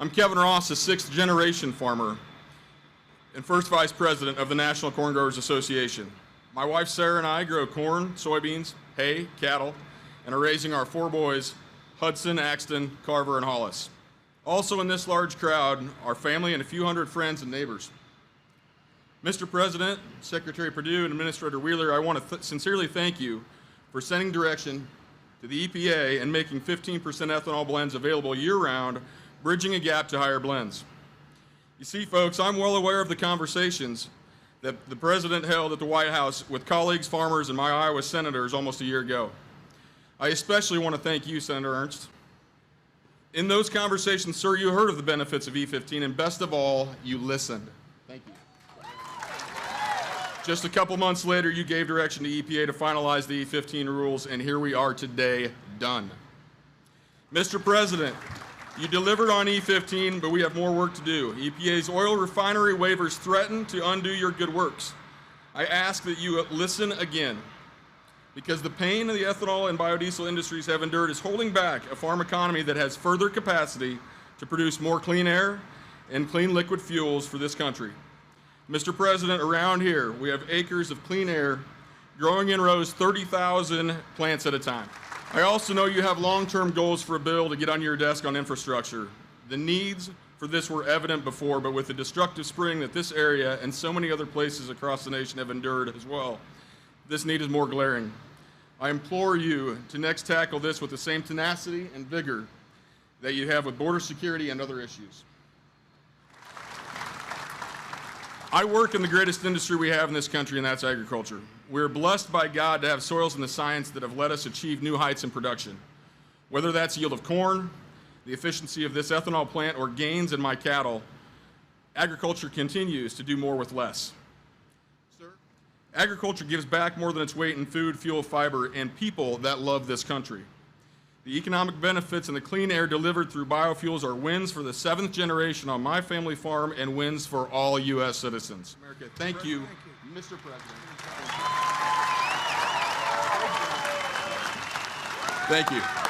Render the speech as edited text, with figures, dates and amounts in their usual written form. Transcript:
I'm Kevin Ross, a sixth-generation farmer and first vice president of the National Corn Growers Association. My wife Sarah and I grow corn, soybeans, hay, cattle, and are raising our four boys, Hudson, Axton, Carver, and Hollis. Also in this large crowd, our family and a few hundred friends and neighbors. Mr. President, Secretary Perdue, and Administrator Wheeler, I want to sincerely thank you for sending direction to the EPA and making 15% ethanol blends available year-round, bridging a gap to higher blends. You see, folks, I'm well aware of the conversations that the President held at the White House with colleagues, farmers, and my Iowa senators almost a year ago. I especially want to thank you, Senator Ernst. In those conversations, sir, you heard of the benefits of E15, and best of all, you listened. Thank you. Just a couple months later, you gave direction to EPA to finalize the E15 rules, and here we are today, done. Mr. President, you delivered on E15, but we have more work to do. EPA's oil refinery waivers threaten to undo your good works. I ask that you listen again, because the pain the ethanol and biodiesel industries have endured is holding back a farm economy that has further capacity to produce more clean air and clean liquid fuels for this country. Mr. President, around here, we have acres of clean air growing in rows 30,000 plants at a time. I also know you have long-term goals for a bill to get on your desk on infrastructure. The needs for this were evident before, but with the destructive spring that this area and so many other places across the nation have endured as well, this need is more glaring. I implore you to next tackle this with the same tenacity and vigor that you have with border security and other issues. I work in the greatest industry we have in this country, and that's agriculture. We're blessed by God to have soils and the science that have let us achieve new heights in production. Whether that's yield of corn, the efficiency of this ethanol plant, or gains in my cattle, agriculture continues to do more with less. Sir, agriculture gives back more than its weight in food, fuel, fiber, and people that love this country. The economic benefits and the clean air delivered through biofuels are wins for the seventh generation on my family farm and wins for all U.S. citizens. America, thank you, Mr. President. Thank you.